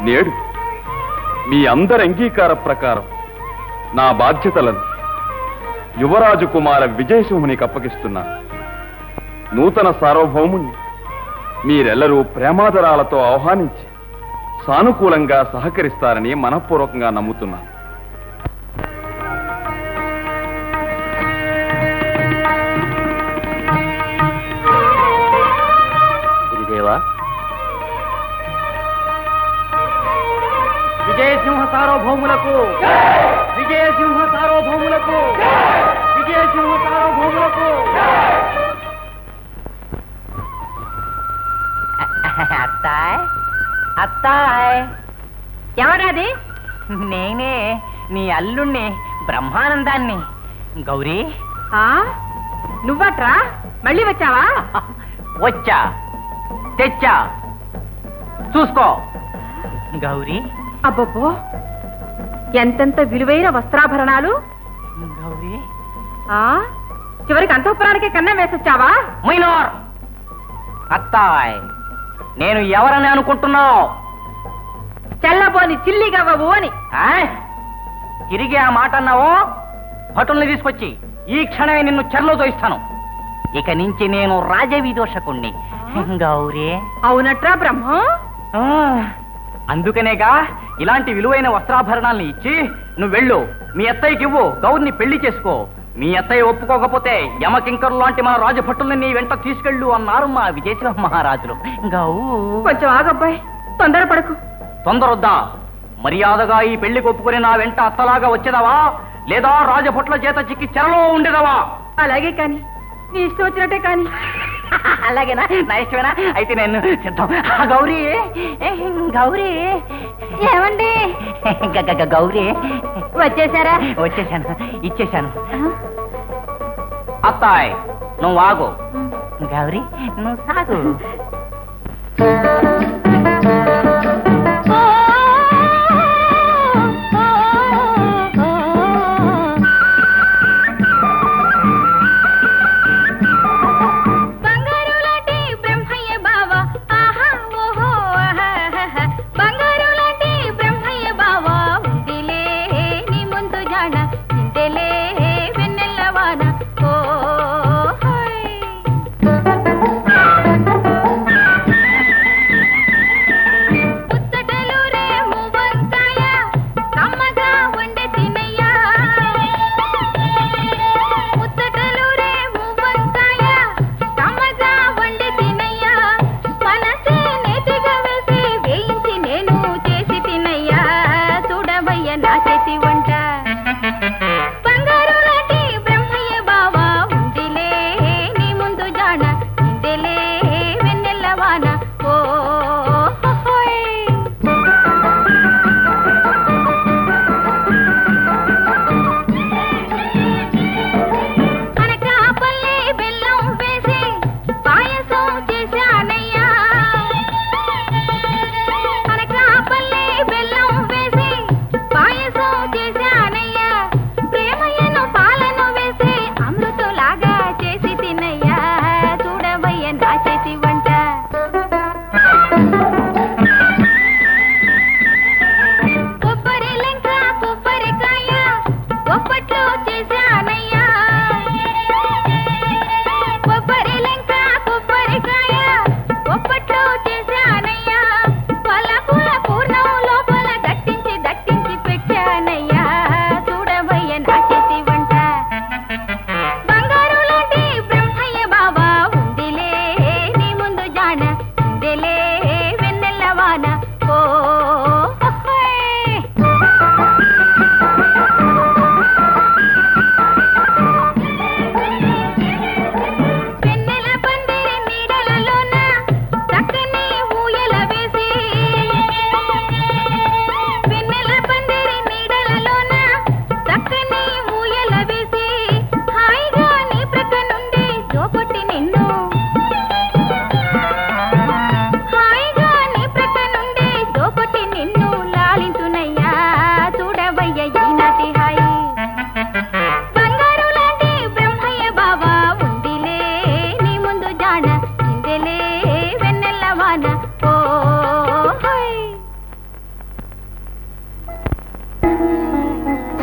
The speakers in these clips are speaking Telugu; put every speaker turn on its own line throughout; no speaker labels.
నేడు మీ అందరి అంగీకార ప్రకారం నా బాధ్యతలను యువరాజు కుమార విజయసింహునికి అప్పగిస్తున్నాను. నూతన సార్వభౌముని మీరెల్లరూ ప్రేమాదరాలతో ఆహ్వానించి సానుకూలంగా సహకరిస్తారని మనఃపూర్వకంగా నమ్ముతున్నాను.
గురుదేవా, విజయసింహ సార్వభౌములకు, విజయసింహ సార్వభౌములకు, విజయసింహ సార్వభౌములకు.
అత్తాయ్ అత్తాయ్,
ఎవరది?
నేనే నీ అల్లుణ్ణి, బ్రహ్మానందాన్ని. గౌరీ,
నువ్వట్రా? మళ్ళీ వచ్చావా?
వచ్చా, తెచ్చా, చూసుకో. గౌరీ,
అబ్బబ్బో, ఎంతెంత విలువైన వస్త్రాభరణాలు.
గౌరీ,
చివరికి అంతఃపురానికే కన్నం వేసొచ్చావా?
మైనోర్ అత్తాయ్, నేను ఎవరని అనుకుంటున్నావు?
చల్లబోని చిల్లిగవ్వవు అని.
తిరిగి ఆ మాట అన్నావో భటుల్ని తీసుకొచ్చి ఈ క్షణమే నిన్ను చెరలో తోయిస్తాను. ఇక నుంచి నేను రాజవిదోషకుణ్ణి. గౌరీ,
అవునట్రా బ్రహ్మ?
అందుకనేగా ఇలాంటి విలువైన వస్త్రాభరణాలను ఇచ్చి నువ్వు వెళ్ళు, మీ అత్తయ్యకి ఇవ్వు, గౌరిని పెళ్లి చేసుకో. మీ అత్తయ్య ఒప్పుకోకపోతే యమకింకరు లాంటి మన రాజభటుల్ని నీ వెంట తీసుకెళ్ళు అన్నారు మా విజయసింహ మహారాజులు. గౌ,
కొంచెం ఆగబ్బాయి, తొందరపడకు.
తొందరొద్దా? మర్యాదగా ఈ పెళ్లికి ఒప్పుకుని నా వెంట అత్తలాగా వచ్చేదావా, లేదా రాజభట్ల చేత చిక్కి చెరలో ఉండేదావా?
అలాగే కాని, నీ ఇష్టం వచ్చినట్టే కాని.
అలాగేనా? నా ఇష్టమేనా? అయితే నేను సిద్ధం. గౌరీ, గౌరీ,
ఏమండి?
గౌరీ,
వచ్చేసారా?
వచ్చేసాను, ఇచ్చేశాను. అత్తాయ్, నువ్వు ఆగు. గౌరీ, నువ్వు సాగు.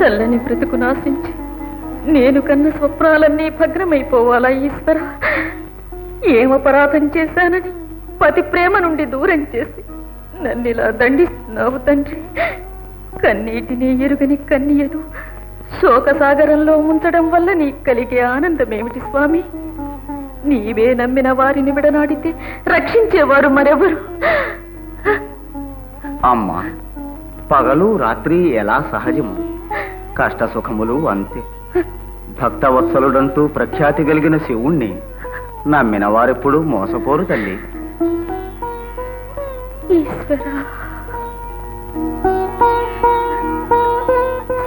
చల్లని బ్రతుకు నాశించి నేను కన్న స్వప్నాలన్నీ భగ్నమైపోవాలా ఈశ్వర? ఏమపరాధం చేశానని పతి ప్రేమ నుండి దూరం చేసి నన్నిలా దండిస్తున్నావు తండ్రి. కన్నీటిని ఎరుగని కన్యను శోకసాగరంలో ఉంచడం వల్ల నీకు కలిగే ఆనందమేమిటి స్వామి? నీవే నమ్మిన వారిని విడనాడితే రక్షించేవారు మరెవరు?
అమ్మా, పగలు రాత్రి ఎలా సహజము, కష్ట సుఖములు అంతే. భక్తవత్సలుడంటూ ప్రఖ్యాతి కలిగిన శివుణ్ణి నమ్మిన వారెప్పుడు మోసపోరు తల్లి.
ఈశ్వర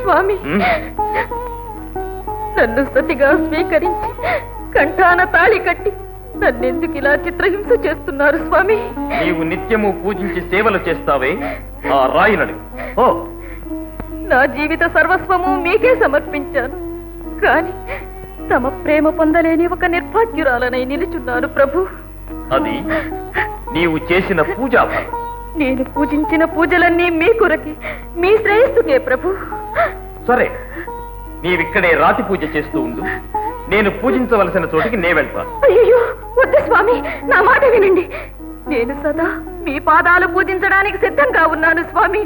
స్వామి, నన్ను సతిగా స్వీకరించి కంఠాన తాళి కట్టి నన్నెందుకు ఇలా చిత్రహింస చేస్తున్నారు స్వామి?
నీవు నిత్యము పూజించి సేవలు చేస్తావే ఆ రాయినడు. ఓ,
నా జీవిత సర్వస్వము మీకే సమర్పించాను, కాని తమ ప్రేమ పొందలేని ఒక నిర్భాగ్యురాలనై నిలుచున్నాను ప్రభు.
అది నీవు చేసిన పూజా ఫలం.
నేను పూజించిన పూజలన్నీ మీ కొరకే, మీ శ్రేయస్సుకే ప్రభు.
సరే, నీవిక్కడే రాతి పూజ చేస్తూ ఉండు. నేను పూజించవలసిన చోటికి నే వెళ్తాను.
అయ్యో వద్దు స్వామి, నా మాట వినండి. నేను సదా మీ పాదాలు పూజించడానికి సిద్ధంగా ఉన్నాను స్వామి.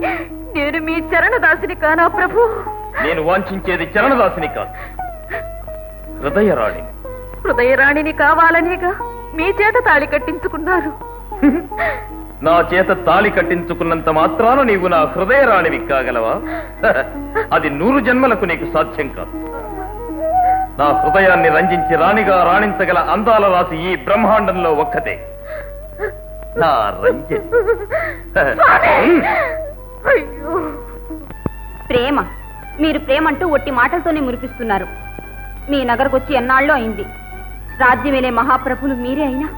నేను మీ చరణదాసిని కానా ప్రభు?
నేను వాంఛించేది చరణదాసిని కాదు, హృదయరాణి.
హృదయరాణిని కావాలనేగా మీ చేత తాళి కట్టించుకున్నారు.
నా చేత తాళి కట్టించుకున్నంత మాత్రాన నీవు నా హృదయరాణివి కాగలవా? అది 100 జన్మలకు నీకు సాధ్యం కాదు. నా హృదయాన్ని రంజించి రాణిగా రాణించగల అందాల రాసి ఈ బ్రహ్మాండంలో ఒక్కతే, నా రంజని.
అయ్యో,
ప్రేమ, మీరు ప్రేమంటూ ఒట్టి మాటలతోనే మురిపిస్తున్నారు. మీ నగరకొచ్చి ఎన్నాళ్ళో అయింది. రాజ్యమేలే మహాప్రభులు మీరే అయినా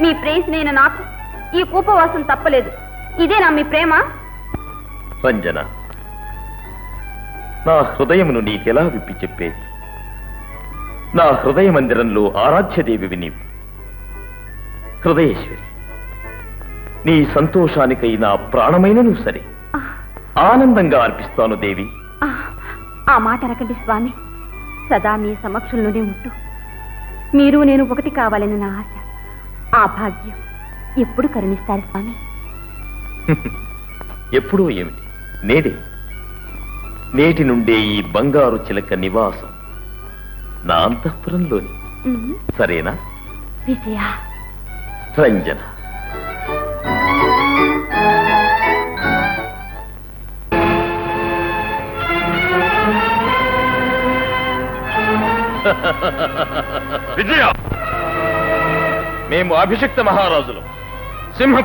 మీ ప్రేయసినైన నాకు ఈ కూపవాసం తప్పలేదు. ఇదేనా మీ ప్రేమ?
రంజన, నా హృదయమును నీకెలా విప్పి చెప్పేది? నా హృదయ మందిరంలో ఆరాధ్యదేవివి నీవు, హృదయేశ్వరి. నీ సంతోషానికై నా ప్రాణమైనను సరే ఆనందంగా అర్పిస్తాను దేవి.
ఆ మాట అనకండి స్వామి. సదా మీ సమక్షంలోనే ఉంటూ మీరు నేను ఒకటి కావాలని నా ఆశ. ఆ భాగ్యం ఎప్పుడు కరుణిస్తారు స్వామి?
ఎప్పుడో ఏమిటి, నేడే. నేటి నుండే ఈ బంగారు చిలక నివాసం నా అంతఃపురంలోని. సరేనా
విజయ?
రంజన, విజయ, మేము అభిషిక్త మహారాజులు, సింహ